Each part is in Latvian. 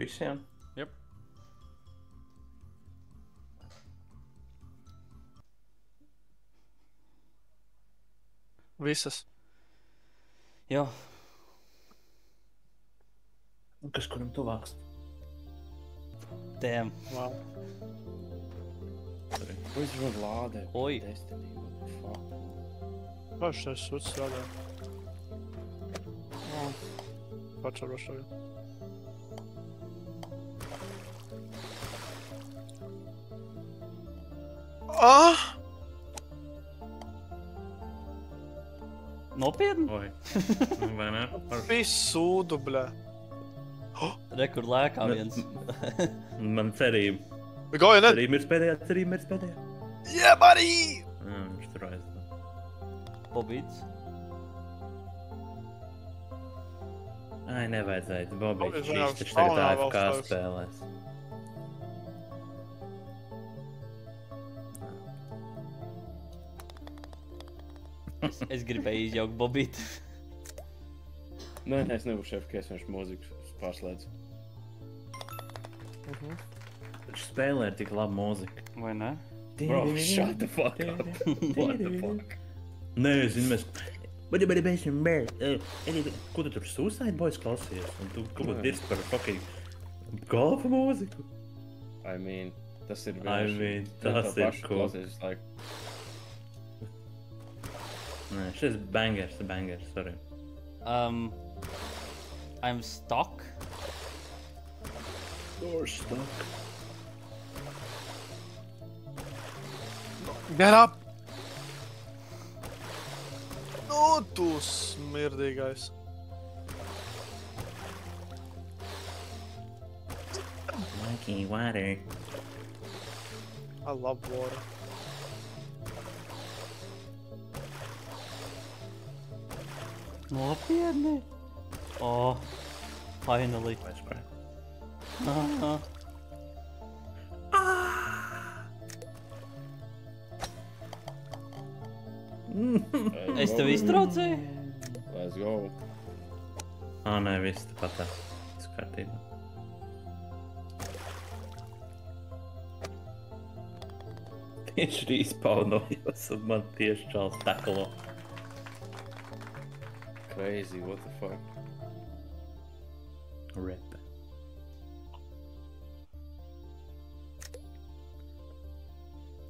Visiem? Jep. Visas. Jā. Kas kuram tuvāks? Damn. Wow. Ko es varu lādēt? Oi. Destiny, what the fuck? Paši tas suds strādā. Pats ar rošoju. Nopietni? Oi. Vai ne? Viss sūdu, bļā. Rekur lēkā viens. Man cerība. Goja, ne? Cerība ir pēdējā, cerība ir pēdējā. Jā, Marī! Jā, viņš tur aizdā. Bobīts. Ai, nevajadzēja. Bobīts Bobīts šīs vienkārši taču tagad spawnā AFK vēl stāvs. spēlēs. Es gribēju izjaukt Bobītu. Nē, es nebūšu FK, es vienkārši mūziku pārslēdzu. Viņš spēlē ar tik labu mūziku. Vai ne? Bro, shut the fuck up. What the fuck? Nē, zinu, mēs... Ko tu tur Suicide Boys klausies? Un tu kaut ko dirst par fucking golfa mūziku? I mean, tas ir Tas ir cool. Klausies, like, Nē, šis bangers, sorry. I'm stuck. You're stuck. Get up! Nu, tu smirdīgais. Mikey, water. I love water. Nopietni. Oh, finally. Aizsprāj. Aha. Es tev iztraucēju? Let's go. Ā, nē, viss tāpat tā. Tas kārtībā. Tieši respawnojos un man tieši čals taklo. Crazy, what the fuck? Rip.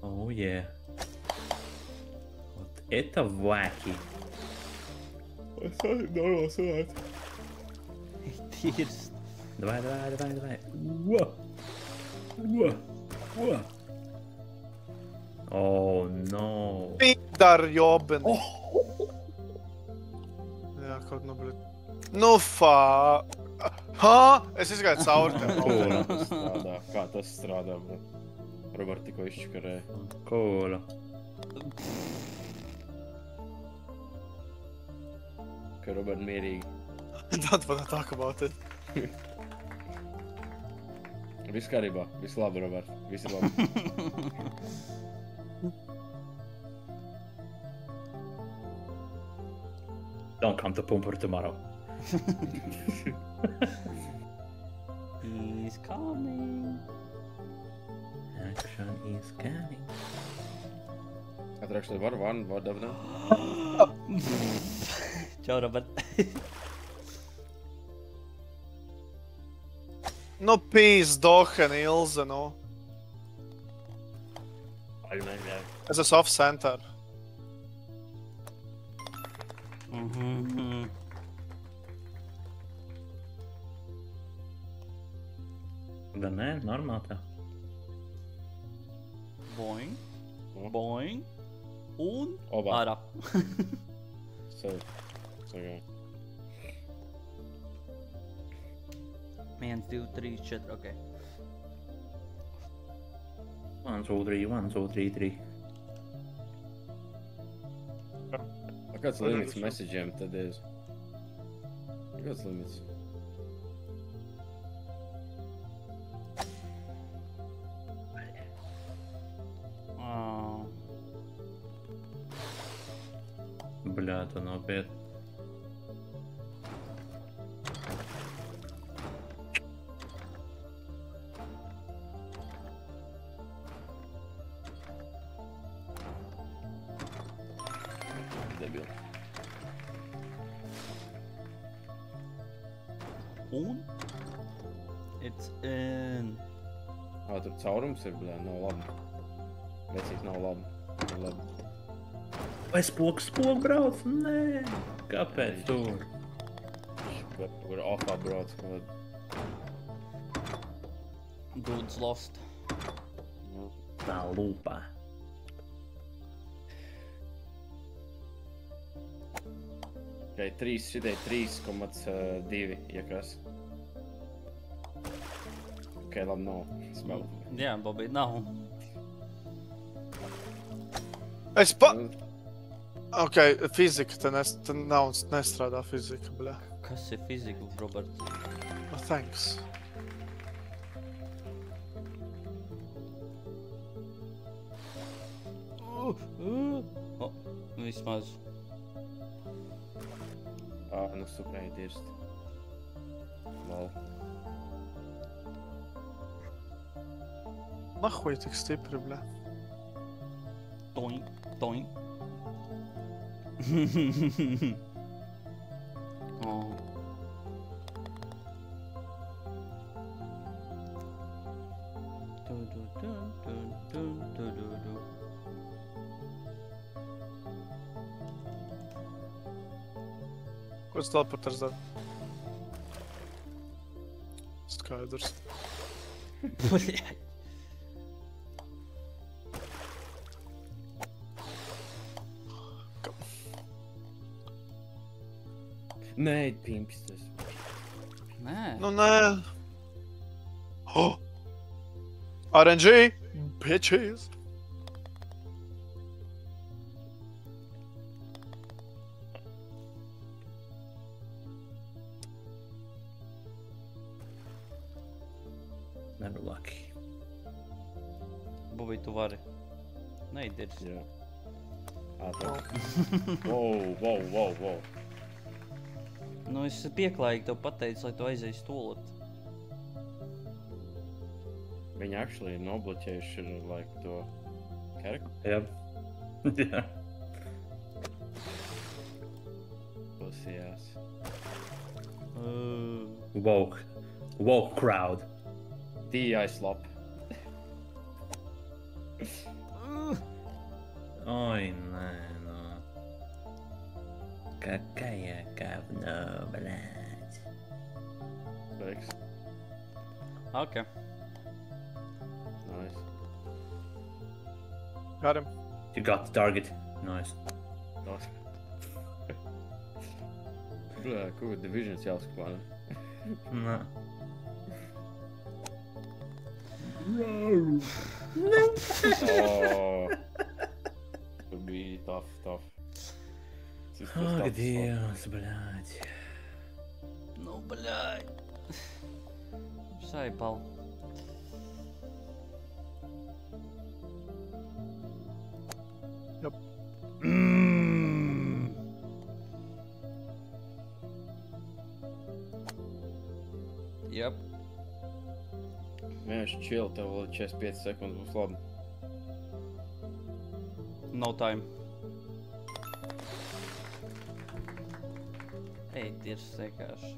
Oh yeah. Вот это wacky. Normāli sanāca. Tīrs. Давай. Во. Oh no. Pindar jobben. Jā, kaut nu, bļa. Nu, fā. Hā? Es izgāju cauri tev. Kā tas strādā, bro? Robert tikko izčakarēja. Cool. Ka Robert mierīgi. Don't wanna talk about it. Viss kārībā. Viss labi, Robert. Viss ir labi. Don't come to Pumpur tomorrow. He's coming. Action is coming. Atrakstu var dabnē. Čau, Robert. Nu, pīzdohen, Ilze, nu. Es esmu off-center. Da nē, normāli tā. Boing. Boing. Un Oba. ārā. So, okay. 1, 2, 3, 4, ok. 1, 2, 3, 1, 2, 3, 3. Kāds limits messageiem tad ir? Kāds limits? Bļā, tu nopietni. debili. Un... It's in... Tur caurums ir, blē, nav labi. Vecīt nav labi. Nav labi. Vai spoku brauc? Nē. Kāpēc tur? Kur offā brauc, kad... Dude's lost. Tā lūpā. Okay, 3, šitai 3,2, ja kas. Ok, labi, nav. Spēlē. Jā, Bobby, nav. Es pa... Ok, fizika, te nav nestrādā fizika, bļā. Kas ir fizika, Robert? Oh, thanks. Vismaz. Nu supēji dirst. Lol. Nahuj tik stipri, bļā. Toink, toink. Oh. Ko tas teleporters dara? Skaidrs. Bļaļ. Nē, pimps tas. Nē. Nu, nē. Oh! RNG! Bitches! Never lucky. Bobby, tu vari. Neidieties. Jā. Tā. Wow. Nu, es pieklājīgi tev pateicu, lai tu aizies tolet. Viņi actually ir nobloķējuši, like, to kerku. Jā. Jā. Pusījās. Woke crowd. DI slap. Ой, nē, no. Какая говно, блядь. Veiks. Ok. Nice. Got him. You got the target. Nice. Tas. Bļā, ko divisions jāskapā, ne? Nā. Oh. Tur bija tough. Ах, Dievs, блядь. Nu, bļaļ. Saipal. Yep. Yep. Vienkārši chill, tev vēl 45 sekundes būs labi. No time. Ej, tieši vienkārši.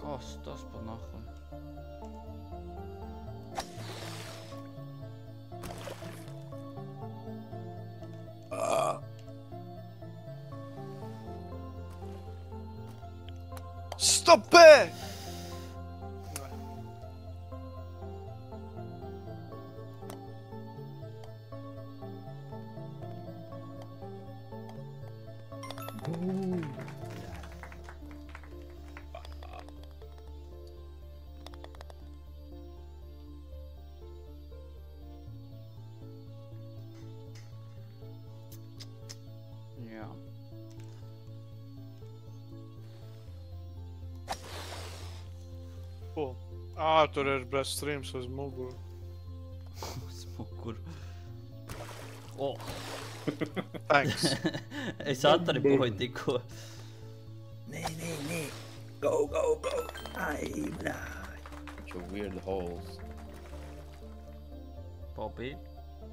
Kas tas pa nahuj? Stop it! Jā. Cool. Tur ir breast streams uz muguru. Smukur. O! Thanks. Es atriboju tikko. Nē. Go. Ai, blядь. Bunch of weird holes. Bobby,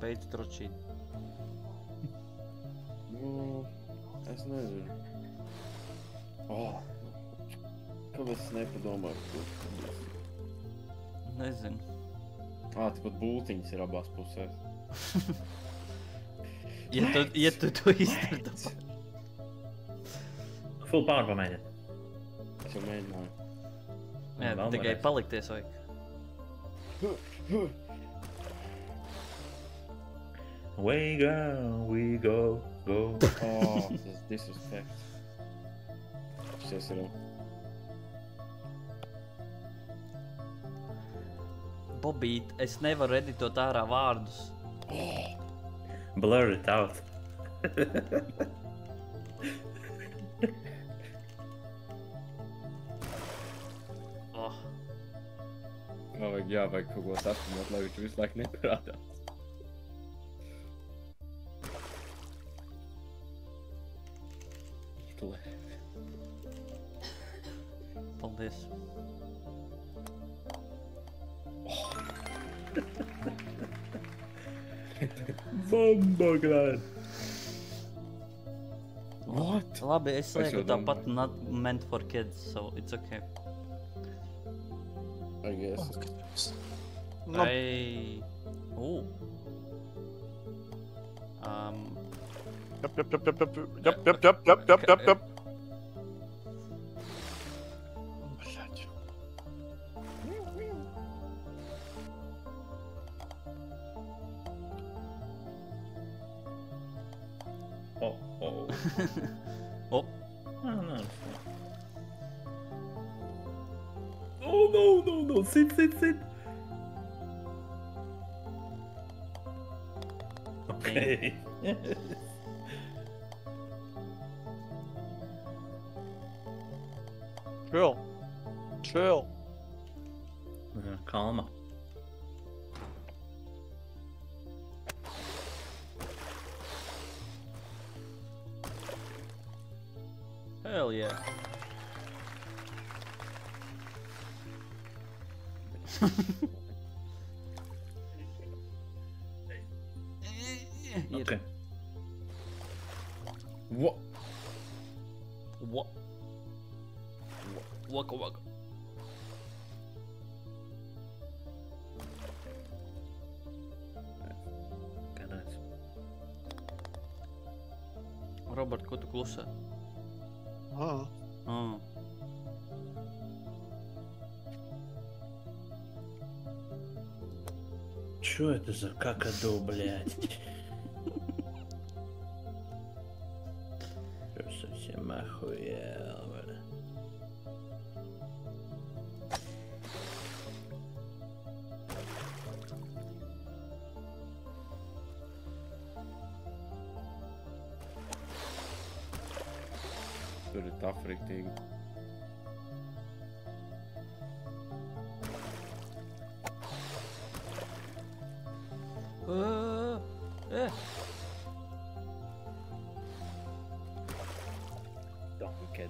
beidz drošīt. Nu, es nezinu. Kāpēc es nepadomāju? Nezinu. Tāpat bultiņas ir abās pusēs. Ja tu to izdarītu. Full power pamēģini. Es jau mēģināju. Jā, Vēl tikai varēs. palikties vajag. We go. Tas disrespect. Šis ir. Bobby, es nevaru editot ārā vārdus. Blur it out. Oh. Vajag kaut ko sastumot, lai viņš visu laiku neparādās. Paldies. Bomba glād. What? Labi, es lieku jau tāpat not meant for kids, so it's okay. I guess. Nu, Ei. Jap. Блядь. Oh. Oh. No. Oh no. Sit. Okay. Chill. Calma. Hell yeah. Okay. What? What? Waka. Nice. Robert, ko tu klusē? Чё это за какаду, блядь? Чё совсем охуел, бля? Tur ir tā friktīgi. Donkey.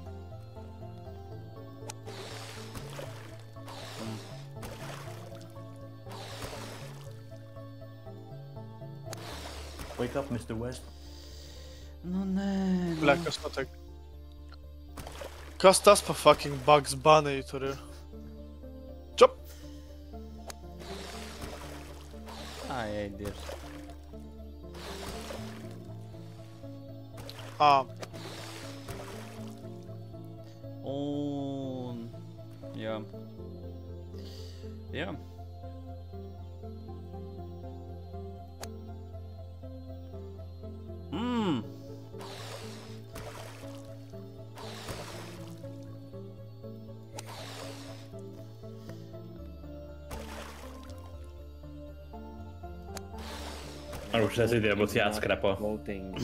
Wake up, Mr. West. Nu nē. Bļa, kas notiek? Kas tas pa fucking Bugs Bunny tur ir? Čop! Ai, Dievs. Un... Jā. Jā. Varbūt šajā video būs jāatskrepo. Voting.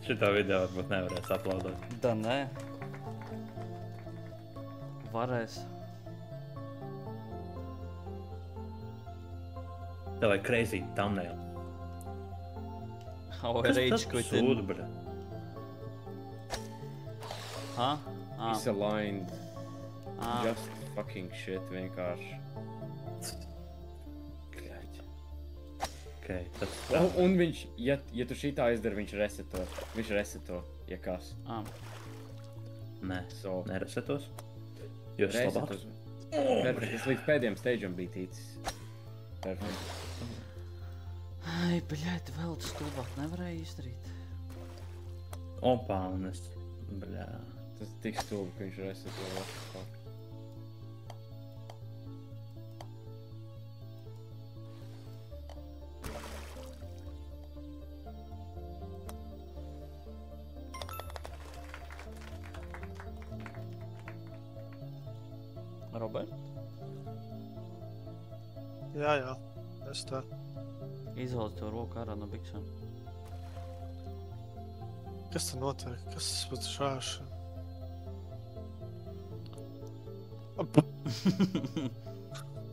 Šitā video varbūt nevarēs uploadot. Da nē. Varēs. Tā vai crazy thumbnail. How I rage quit in. Sūdu, bļa? Ha? Misaligned. Just fucking shit, vienkārši. Kļaļ. tas Un viņš, ja tu šitā izdari, viņš reseto, ja kas. Nē, So, neresetos. Jo es labāks. Perfekt, tas līdz pēdējiem stage'am bija ticis. Perfekt. Ai, bļēt, vēl stulbāk nevarēja izdarīt. Opā, un es... Bļā. Tas tik stulbi, ka viņš reseto. What the fuck. Robert, Jā, es tā. izvelc to roku ārā no biksām. Kas tur notiek? Kas tas pats šāši?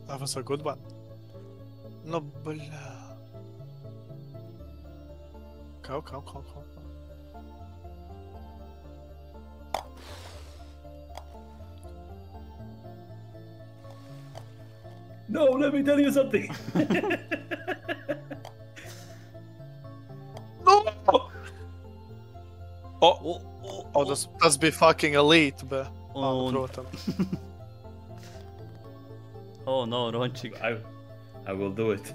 That was a good one. Nu, bļā. Kau. No, let me tell you something. No! O, O, tas bija fucking elite, bet... Un- Protams. Oh, no, Rončik. I will do it.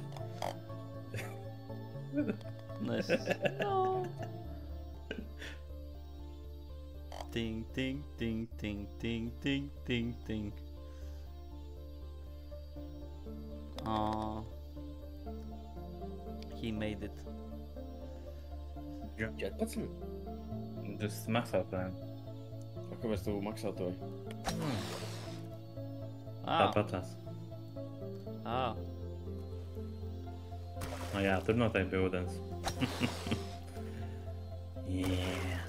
Nes. No. Ting, ting, ting, ting, ting, ting, ting, ting. He made it. 14? Tas maksātājiem. Kāpēc tu maksā to? Tāpatās. Nu jā, tur noteikti bija ūdens. Yeah.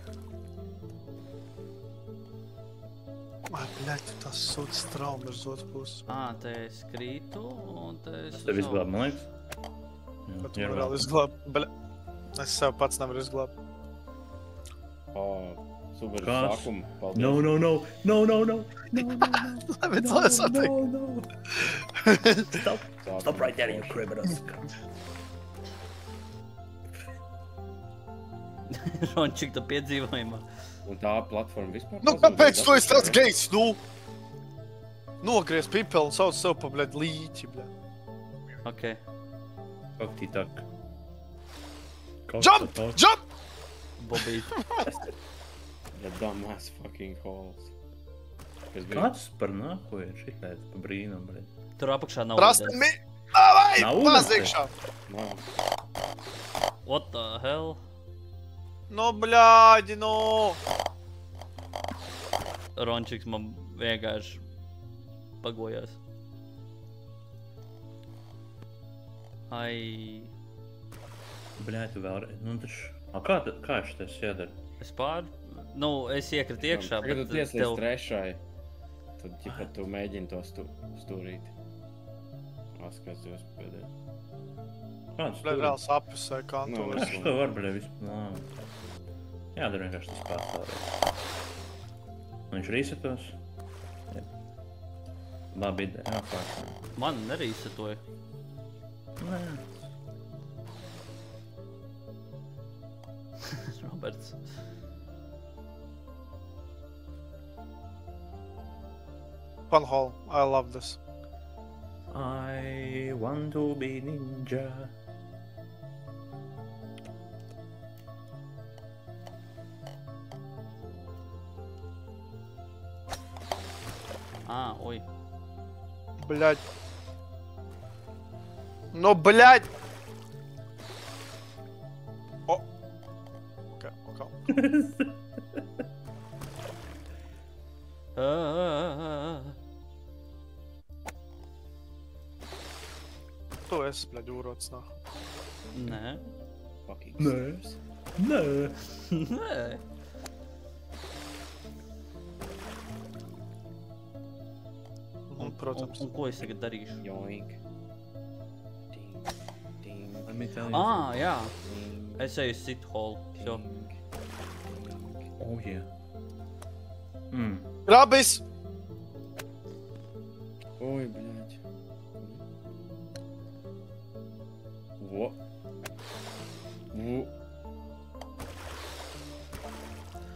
Ai, bļaļ, tu tās sūtas traumas uz otru pusi. Te es krītu, un te es... Tev izglāb, man liekas? Bet tu man vēl izglāb. Bļa. Es sev pats nevaru izglābt. Super Kas? sākumu. Paldies. No. Lai mēs lai satiek. Stop right there, you criminals. Rončik, tu piedzīvojumā. Un tā platforma vispār... Nu, kāpēc tu esi tāds gejs, nu? Nogriez pipeli un sauc sev pa, bļaļ, līķi, bļaļ. Ok. Kokti tak. Jump! Bobīt. The dumbass fucking holes. Kas bija? Kāds par nāku ir šitais pa brīnum, bļaļ? Tur apakšā nav Prasta ūdens. mi... Davai, Nav ūdens pazīkšā. Nav. What the hell? Nu, bļāģi, nu. Rončiks man vienkārši pagojās. Ai... Bļā, tu vēl... Nu, taču... Kā šitais jādara? Es Nu, es iekritu iekšā, Tagad bet tu tiec līdz tev... trešai. Tad, ķipa, tu mēģini to stūrīt. Skats jūs pēdējā. Kāds Bļaļ, reāli sapusē, kā Nu, tu. Kas to var, bļā, vispār? Jādara vienkārši tas pats vēlreiz. Viņš resetos. Labi ideja, jāpārāk. Man nerīsetoja. Nē. Roberts. Fun hole, I love this. I want to be ninja. Oi. Блядь. Ну, блядь! О! Окей, окей. Tu esi, bļaļ, ūrots, nā. Nē. Fucking Nē. stairs. Nē. Nē. Protams. Un ko es tagad darīšu? Joink. Ding. Ding. Let me tell you. Jā. Ding. Es eju uz citu holu. Jo. Ding. Oh, yeah. Grabis! Ой, блядь. Во.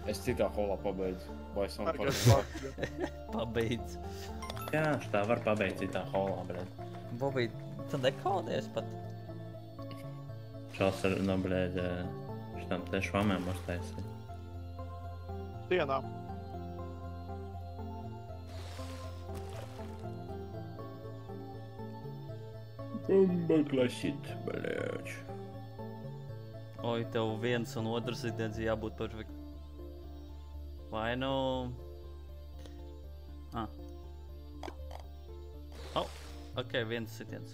Es citā holā pabeidzu. Vai esam Tagad par... Pabeidz. Jā, šitā var pabeigt citā holā, bļed. Bobī, tu nekaudies pat. Šās ar, nu, bļed, šitām te švamēm uztaisīt. Dienā. Bumba klasit, bļed. Oi, tev viens un otrs sitiens jābūt perfekti. Vai nu... Ok, viens sitiens.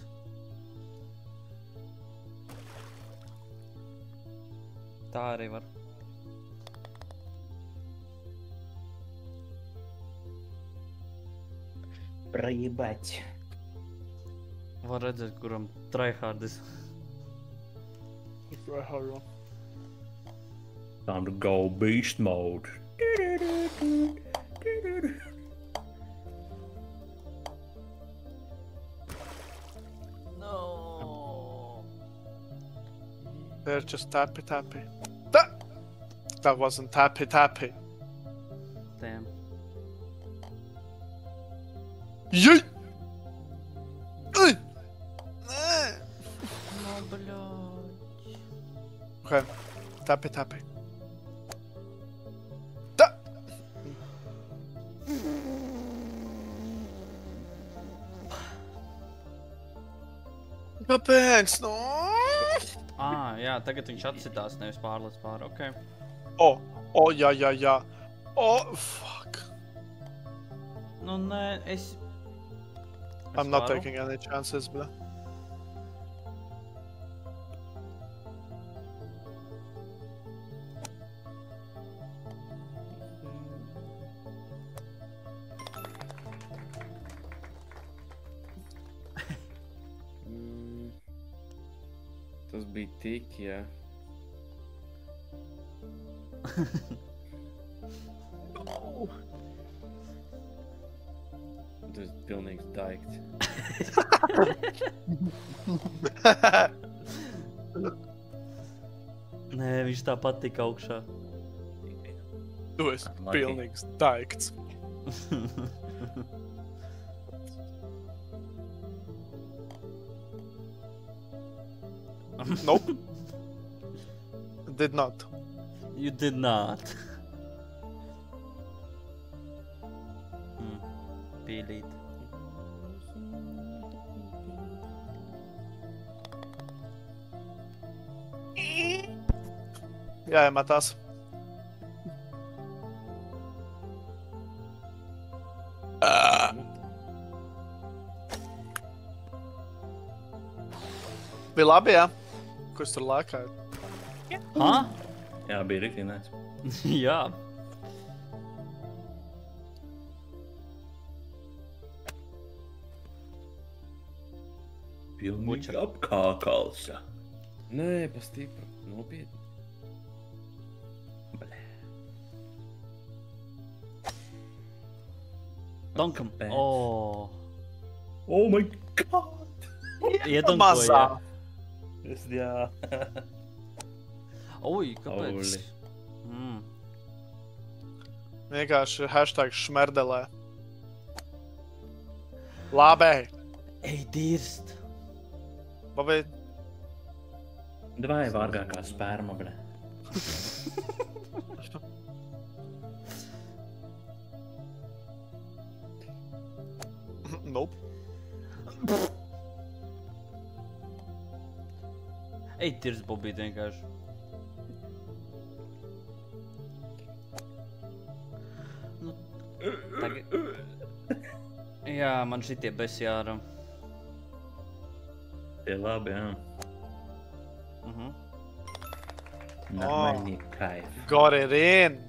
Tā arī var. Проебать. Var redzēt, kuram tryhardis. Time to go beast mode. No. They're just tappy. That wasn't tappy. Damn. Yay! No, bļaļ. Okay. Tappy. Da! Kāpēc? No? Jā, tagad viņš atsitās, nevis pārlec pāri, ok. Jā. Fuck. Nu, nē, es I'm not varu. taking any chances, bro. Tas bija tik, jā. Tas ir pilnīgs daikts. Nē, viņš tāpat tika augšā. Tu esi Lucky. pilnīgs daikts. Nope. Did not. You did not. Pīlīt. Jāiemetās. Bija labi, jā? Ko es tur lēkāju? Ha? Jā, bija riktīgi nēs. Jā. Pilnīgi apkākalsa. Nē, pa stipru. Nopietni. Donkam. Kāpēc? Oh. Oh my god! Iedankoja. Mazā. Jā. Oi, kāpēc? Holy. Vienkārši hashtag šmerdelē. Labi. Ej, dirst. Labi. Davai vārgākā spērma, bļe. Nope. Ej, dirst, Bobīt, vienkārši. Nu, tagad... Jā, man šitie besi jāra. Tie labi, jā. Mhm. Nормальный кайф. Got it in.